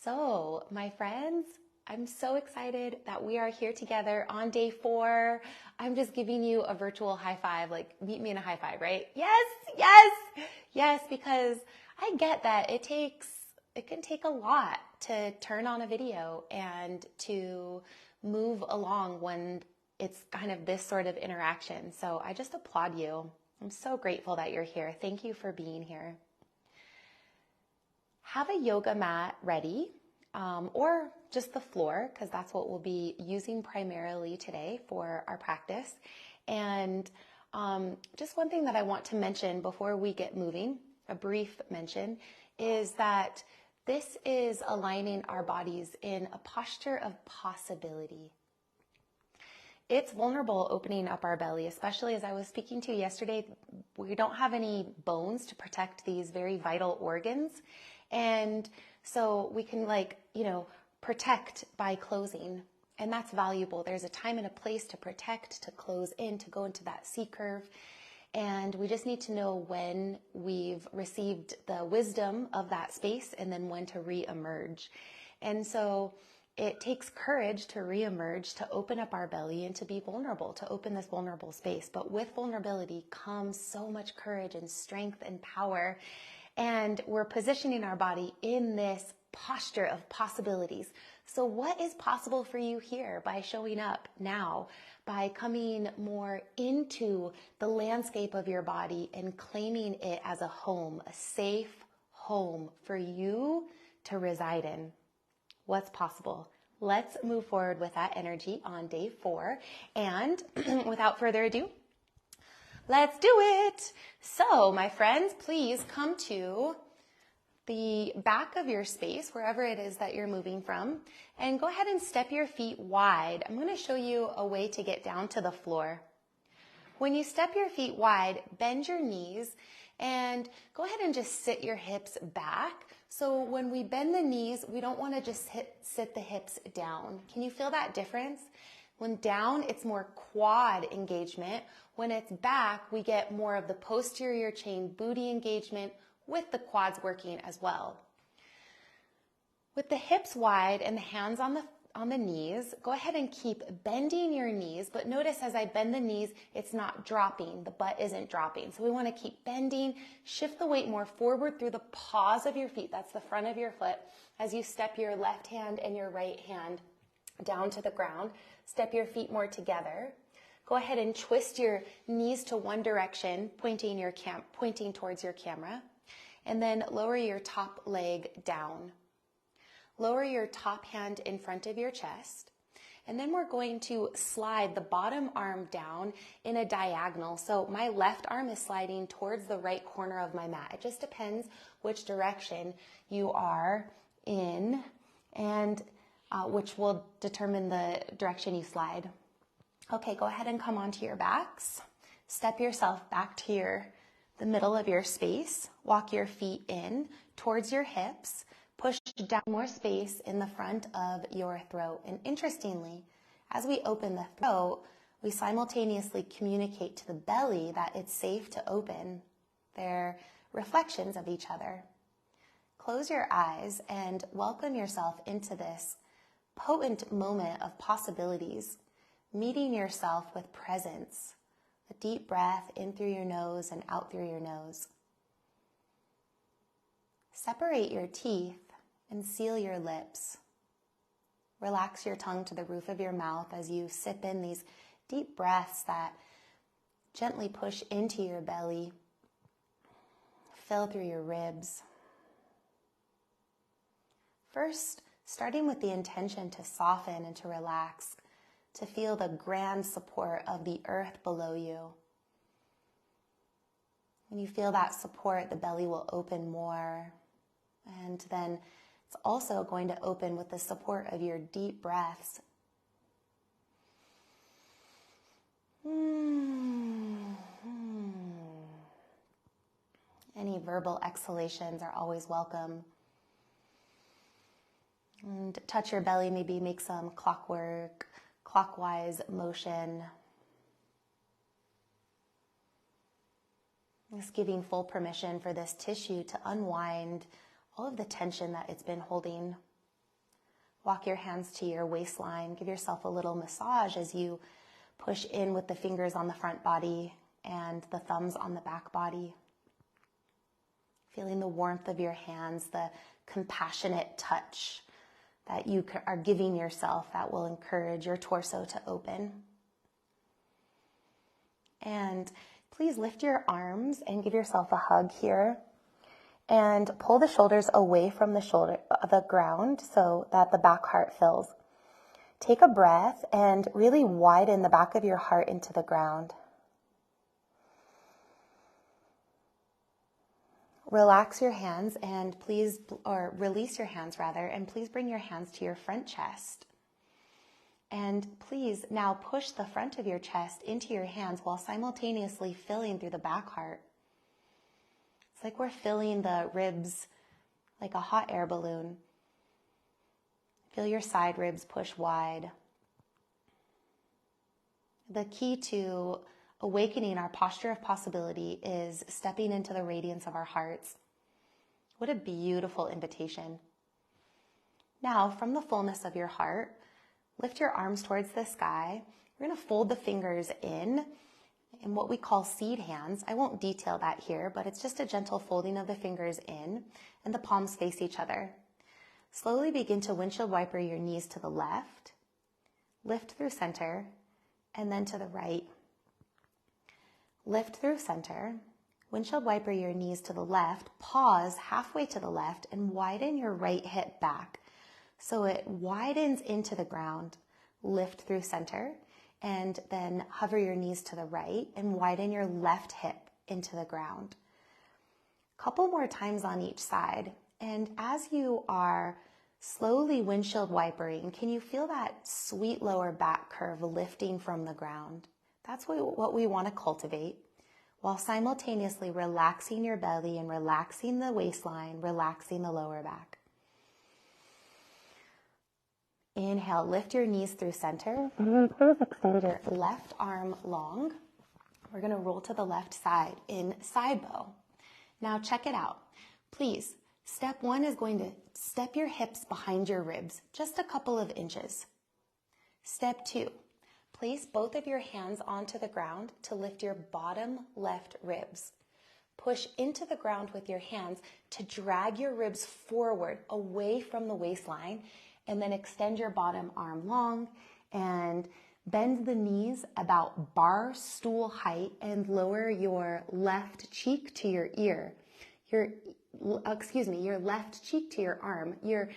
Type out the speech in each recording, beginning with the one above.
So, my friends, I'm so excited that we are here together on day 4. I'm just giving you a virtual high five, like meet me in a high five, right? Yes, yes, yes, because I get that it can take a lot to turn on a video and to move along when it's kind of this sort of interaction. So I just applaud you. I'm so grateful that you're here. Thank you for being here. Have a yoga mat ready, or just the floor, because that's what we'll be using primarily today for our practice. And just one thing that I want to mention before we get moving, a brief mention, is that this is aligning our bodies in a posture of possibility. It's vulnerable opening up our belly, especially as I was speaking to you yesterday. We don't have any bones to protect these very vital organs. And so we can protect by closing. And that's valuable. There's a time and a place to protect, to close in, to go into that C curve. And we just need to know when we've received the wisdom of that space and then when to re-emerge. And so it takes courage to re-emerge, to open up our belly and to be vulnerable, to open this vulnerable space. But with vulnerability comes so much courage and strength and power. And we're positioning our body in this posture of possibilities. So what is possible for you here by showing up now, by coming more into the landscape of your body and claiming it as a home, a safe home for you to reside in? What's possible? Let's move forward with that energy on day 4. And without further ado, let's do it. So, my friends, please come to the back of your space, wherever it is that you're moving from, and go ahead and step your feet wide. I'm going to show you a way to get down to the floor. When you step your feet wide, bend your knees and go ahead and just sit your hips back. So when we bend the knees, we don't want to just sit the hips down. Can you feel that difference? When down, it's more quad engagement. When it's back, we get more of the posterior chain booty engagement with the quads working as well. With the hips wide and the hands on the knees, go ahead and keep bending your knees, but notice as I bend the knees, it's not dropping, the butt isn't dropping. So we want to keep bending, shift the weight more forward through the paws of your feet, that's the front of your foot, as you step your left hand and your right hand down to the ground. Step your feet more together. Go ahead and twist your knees to one direction, pointing towards your camera, and then lower your top leg down. Lower your top hand in front of your chest, and then we're going to slide the bottom arm down in a diagonal. So my left arm is sliding towards the right corner of my mat. It just depends which direction you are in, and which will determine the direction you slide. Okay, go ahead and come onto your backs. Step yourself back to the middle of your space. Walk your feet in towards your hips. Push down more space in the front of your throat. And interestingly, as we open the throat, we simultaneously communicate to the belly that it's safe to open. They're reflections of each other. Close your eyes and welcome yourself into this potent moment of possibilities, meeting yourself with presence. A deep breath in through your nose and out through your nose. Separate your teeth and seal your lips. Relax your tongue to the roof of your mouth as you sip in these deep breaths that gently push into your belly, fill through your ribs. First, starting with the intention to soften and to relax, to feel the grand support of the earth below you. When you feel that support, the belly will open more. And then it's also going to open with the support of your deep breaths. Any verbal exhalations are always welcome. And touch your belly, maybe make some clockwise motion. Just giving full permission for this tissue to unwind all of the tension that it's been holding. Walk your hands to your waistline. Give yourself a little massage as you push in with the fingers on the front body and the thumbs on the back body. Feeling the warmth of your hands, the compassionate touch that you are giving yourself that will encourage your torso to open. And please lift your arms and give yourself a hug here. And pull the shoulders away from the ground so that the back heart fills. Take a breath and really widen the back of your heart into the ground. Relax your hands and please, or release your hands rather, and please bring your hands to your front chest. And please now push the front of your chest into your hands while simultaneously filling through the back heart. It's like we're filling the ribs like a hot air balloon. Feel your side ribs push wide. The key to awakening our posture of possibility is stepping into the radiance of our hearts. What a beautiful invitation. Now, from the fullness of your heart, lift your arms towards the sky. We're going to fold the fingers in what we call seed hands. I won't detail that here, but it's just a gentle folding of the fingers in, and the palms face each other. Slowly begin to windshield wiper your knees to the left, lift through center, and then to the right. Lift through center, windshield wiper your knees to the left, pause halfway to the left, and widen your right hip back so it widens into the ground. Lift through center, and then hover your knees to the right and widen your left hip into the ground. A couple more times on each side. And as you are slowly windshield wipering, can you feel that sweet lower back curve lifting from the ground? That's what we want to cultivate, while simultaneously relaxing your belly and relaxing the waistline, relaxing the lower back. Inhale, lift your knees through center, and then please extend your left arm long. We're going to roll to the left side in side bow. Now check it out. Please, step one is going to step your hips behind your ribs, just a couple of inches. Step two, place both of your hands onto the ground to lift your bottom left ribs. Push into the ground with your hands to drag your ribs forward away from the waistline, and then extend your bottom arm long and bend the knees about bar stool height and lower your left cheek to your ear. Your left cheek to your arm. Your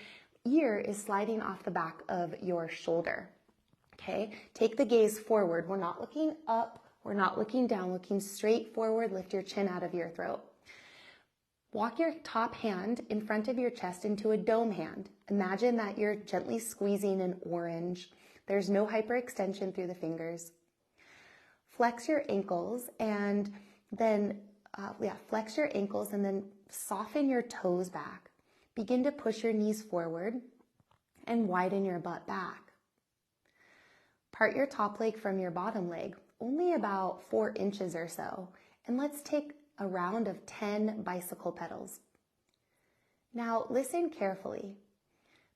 ear is sliding off the back of your shoulder. Okay, take the gaze forward. We're not looking up, we're not looking down, looking straight forward. Lift your chin out of your throat. Walk your top hand in front of your chest into a dome hand. Imagine that you're gently squeezing an orange. There's no hyperextension through the fingers. Flex your ankles and then soften your toes back. Begin to push your knees forward and widen your butt back. Part your top leg from your bottom leg, only about 4 inches or so, and let's take a round of 10 bicycle pedals. Now listen carefully.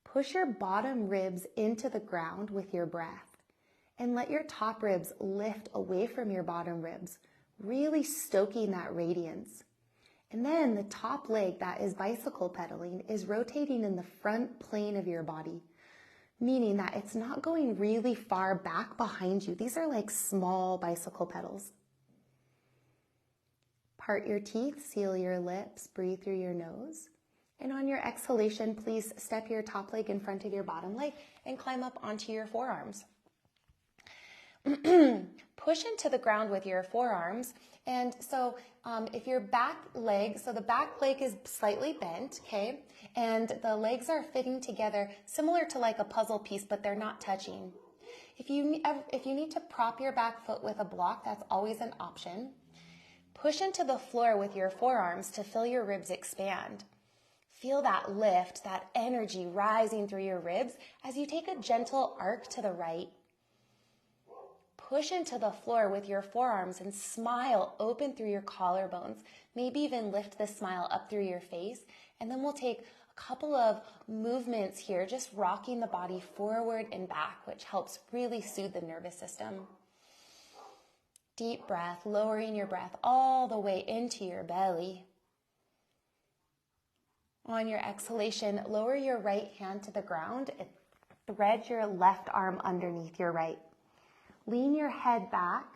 Push your bottom ribs into the ground with your breath and let your top ribs lift away from your bottom ribs, really stoking that radiance. And then the top leg that is bicycle pedaling is rotating in the front plane of your body, meaning that it's not going really far back behind you. These are like small bicycle pedals. Part your teeth, seal your lips, breathe through your nose. And on your exhalation, please step your top leg in front of your bottom leg and climb up onto your forearms. Push into the ground with your forearms. And so if your back leg, so the back leg is slightly bent, okay? And the legs are fitting together similar to like a puzzle piece, but they're not touching. If you need to prop your back foot with a block, that's always an option. Push into the floor with your forearms to feel your ribs expand. Feel that lift, that energy rising through your ribs as you take a gentle arc to the right. Push into the floor with your forearms and smile open through your collarbones. Maybe even lift the smile up through your face. And then we'll take a couple of movements here, just rocking the body forward and back, which helps really soothe the nervous system. Deep breath, lowering your breath all the way into your belly. On your exhalation, lower your right hand to the ground and thread your left arm underneath your right. Lean your head back,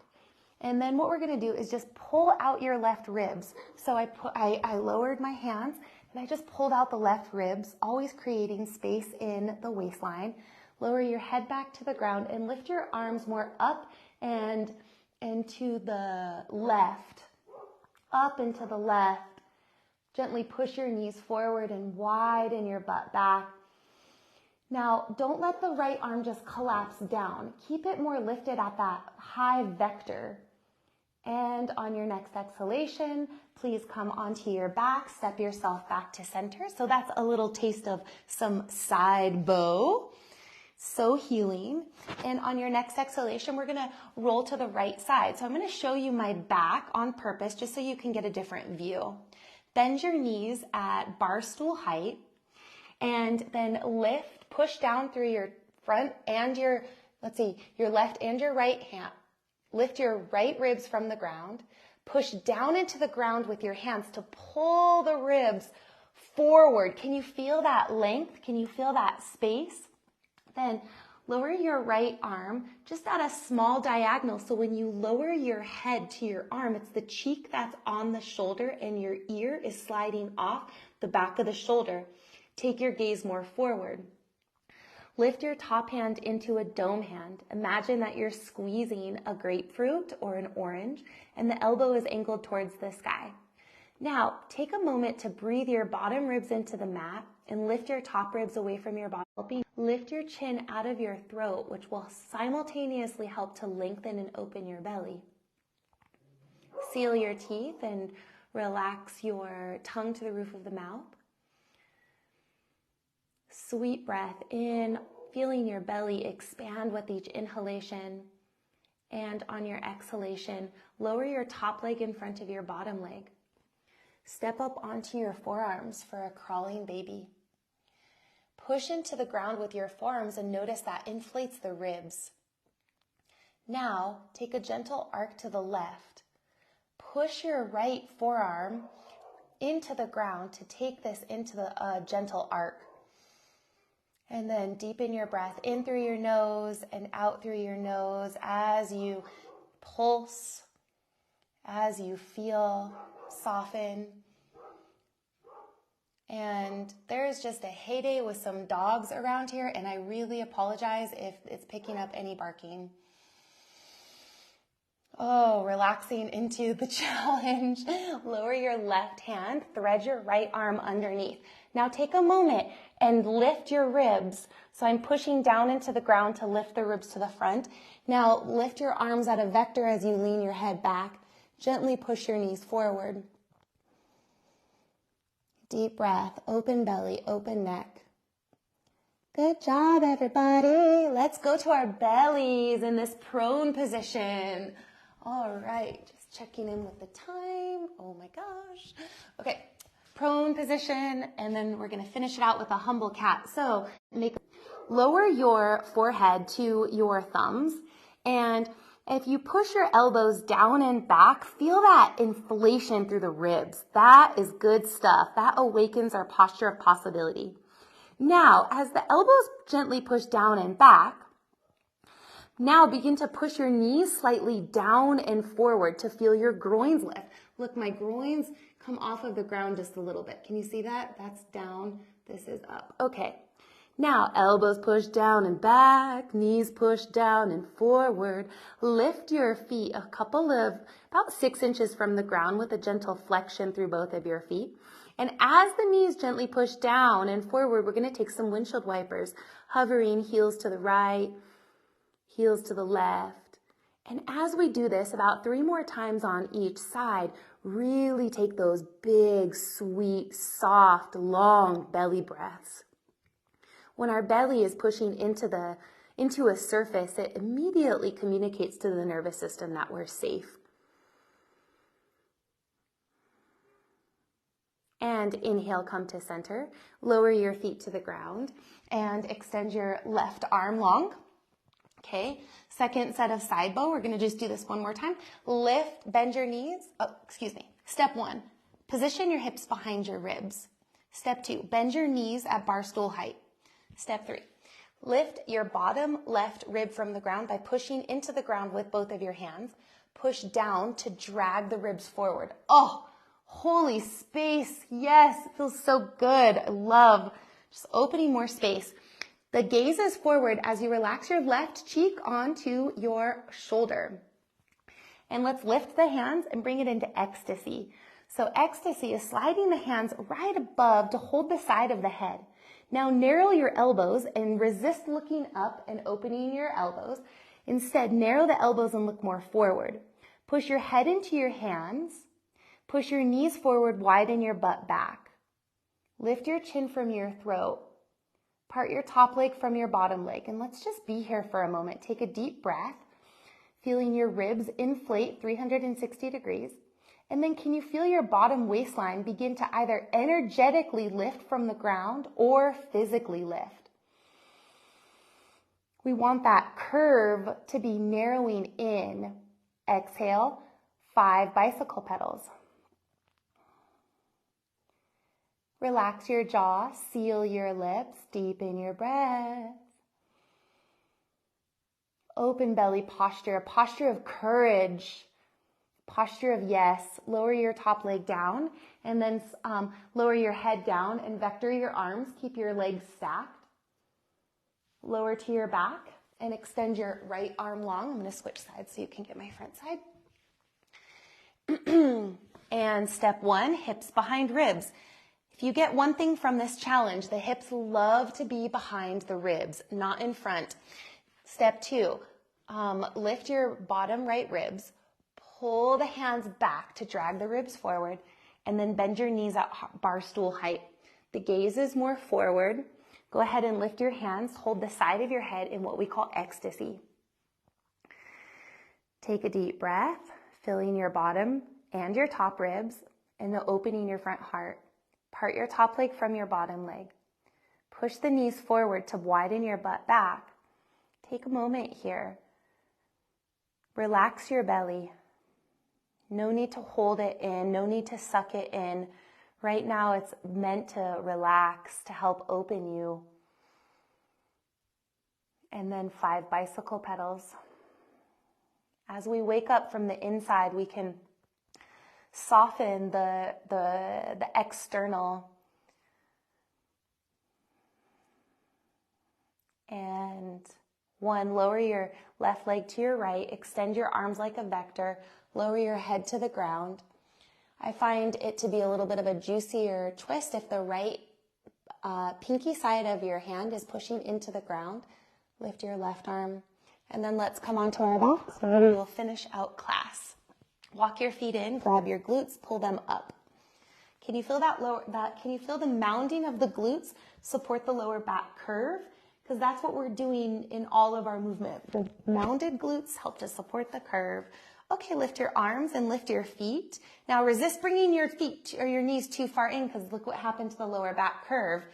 and then what we're going to do is just pull out your left ribs. So I lowered my hands and I just pulled out the left ribs, always creating space in the waistline. Lower your head back to the ground and lift your arms more up and to the left, up and to the left. Gently push your knees forward and widen your butt back. Now, don't let the right arm just collapse down. Keep it more lifted at that high vector. And on your next exhalation, please come onto your back, step yourself back to center. So that's a little taste of some side bow. So healing. And on your next exhalation, we're gonna roll to the right side. So I'm gonna show you my back on purpose, just so you can get a different view. Bend your knees at bar stool height, and then lift, push down through your front and your left and your right hand. Lift your right ribs from the ground. Push down into the ground with your hands to pull the ribs forward. Can you feel that length? Can you feel that space? Then lower your right arm just at a small diagonal. So when you lower your head to your arm, it's the cheek that's on the shoulder and your ear is sliding off the back of the shoulder. Take your gaze more forward. Lift your top hand into a dome hand. Imagine that you're squeezing a grapefruit or an orange and the elbow is angled towards the sky. Now, take a moment to breathe your bottom ribs into the mat and lift your top ribs away from your body. Lift your chin out of your throat, which will simultaneously help to lengthen and open your belly. Seal your teeth and relax your tongue to the roof of the mouth. Sweet breath in, feeling your belly expand with each inhalation. And on your exhalation, lower your top leg in front of your bottom leg. Step up onto your forearms for a crawling baby. Push into the ground with your forearms and notice that inflates the ribs. Now, take a gentle arc to the left. Push your right forearm into the ground to take this into the gentle arc. And then deepen your breath in through your nose and out through your nose as you pulse, as you feel soften. And there is just a heyday with some dogs around here, and I really apologize if it's picking up any barking. Oh, relaxing into the challenge. Lower your left hand, thread your right arm underneath. Now take a moment and lift your ribs. So I'm pushing down into the ground to lift the ribs to the front. Now lift your arms at a vector as you lean your head back. Gently push your knees forward. Deep breath, open belly, open neck. Good job, everybody. Let's go to our bellies in this prone position. All right, just checking in with the time. Oh my gosh. Okay, prone position, and then we're gonna finish it out with a humble cat. So lower your forehead to your thumbs, and if you push your elbows down and back, feel that inflation through the ribs. That is good stuff. That awakens our posture of possibility. Now, as the elbows gently push down and back, now begin to push your knees slightly down and forward to feel your groins lift. Look, my groins come off of the ground just a little bit. Can you see that? That's down. This is up. Okay. Now, elbows push down and back, knees push down and forward. Lift your feet about 6 inches from the ground with a gentle flexion through both of your feet. And as the knees gently push down and forward, we're going to take some windshield wipers, hovering heels to the right, heels to the left. And as we do this, about 3 more times on each side, really take those big, sweet, soft, long belly breaths. When our belly is pushing into a surface, it immediately communicates to the nervous system that we're safe. And and inhale, come to center. Lower your feet to the ground and extend your left arm long. Okay, second set of side bow. We're going to just do this one more time. Lift, bend your knees. Step 1, position your hips behind your ribs. Step 2, bend your knees at bar stool height. Step 3, lift your bottom left rib from the ground by pushing into the ground with both of your hands. Push down to drag the ribs forward. Oh, holy space. Yes, it feels so good. I love just opening more space. The gaze is forward as you relax your left cheek onto your shoulder. And let's lift the hands and bring it into ecstasy. So ecstasy is sliding the hands right above to hold the side of the head. Now narrow your elbows and resist looking up and opening your elbows. Instead, narrow the elbows and look more forward. Push your head into your hands. Push your knees forward, widen your butt back. Lift your chin from your throat. Part your top leg from your bottom leg. And let's just be here for a moment. Take a deep breath, feeling your ribs inflate 360 degrees. And then can you feel your bottom waistline begin to either energetically lift from the ground or physically lift? We want that curve to be narrowing in. Exhale, 5 bicycle pedals. Relax your jaw, seal your lips, deepen your breath. Open belly posture, a posture of courage, posture of yes. Lower your top leg down and then lower your head down and vector your arms. Keep your legs stacked. Lower to your back and extend your right arm long. I'm going to switch sides so you can get my front side. And step 1, hips behind ribs. If you get one thing from this challenge, the hips love to be behind the ribs, not in front. Step 2, lift your bottom right ribs, pull the hands back to drag the ribs forward, and then bend your knees at bar stool height. The gaze is more forward. Go ahead and lift your hands, hold the side of your head in what we call ecstasy. Take a deep breath, filling your bottom and your top ribs, and then opening your front heart. Part your top leg from your bottom leg. Push the knees forward to widen your butt back. Take a moment here. Relax your belly. No need to hold it in. No need to suck it in. Right now it's meant to relax, to help open you. And then 5 bicycle pedals. As we wake up from the inside, we can soften the external. And 1, lower your left leg to your right, extend your arms like a vector, lower your head to the ground. I find it to be a little bit of a juicier twist if the right pinky side of your hand is pushing into the ground. Lift your left arm, and then let's come onto our back so we will finish out class. Walk your feet in, grab your glutes, pull them up. Can you feel can you feel the mounding of the glutes support the lower back curve? Because that's what we're doing in all of our movement. The mounded glutes help to support the curve. Okay, lift your arms and lift your feet. Now resist bringing your feet or your knees too far in, because look what happened to the lower back curve.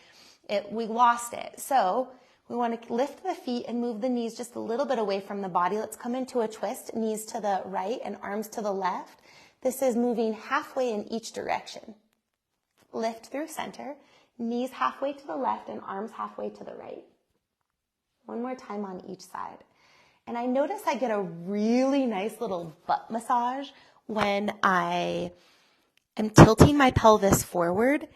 We lost it. So we want to lift the feet and move the knees just a little bit away from the body. Let's come into a twist, knees to the right and arms to the left. This is moving halfway in each direction. Lift through center, knees halfway to the left and arms halfway to the right. One more time on each side. And I notice I get a really nice little butt massage when I am tilting my pelvis forward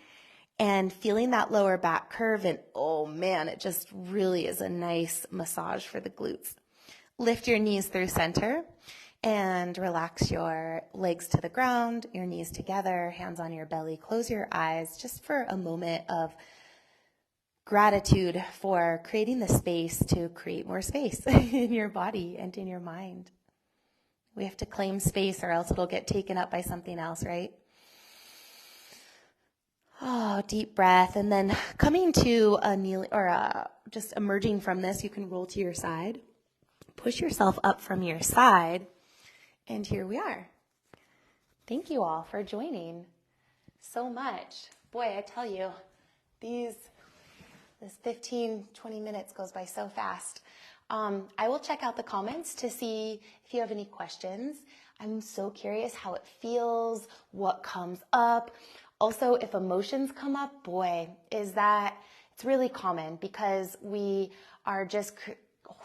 and feeling that lower back curve, and oh man, it just really is a nice massage for the glutes. Lift your knees through center and relax your legs to the ground, your knees together, hands on your belly. Close your eyes just for a moment of gratitude for creating the space to create more space in your body and in your mind. We have to claim space or else it'll get taken up by something else, right? Oh, deep breath. And then coming to a kneeling or just emerging from this, you can roll to your side, push yourself up from your side, and here we are. Thank you all for joining so much. boy, I tell you, this 15, 20 minutes goes by so fast. I will check out the comments to see if you have any questions. I'm so curious how it feels, what comes up. Also, if emotions come up, boy, it's really common because we are just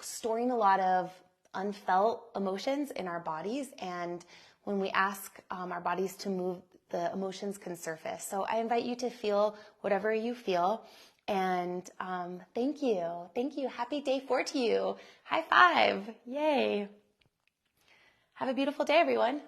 storing a lot of unfelt emotions in our bodies. And when we ask our bodies to move, the emotions can surface. So I invite you to feel whatever you feel. And thank you. Thank you. Happy day 4 to you. High five. Yay. Have a beautiful day, everyone.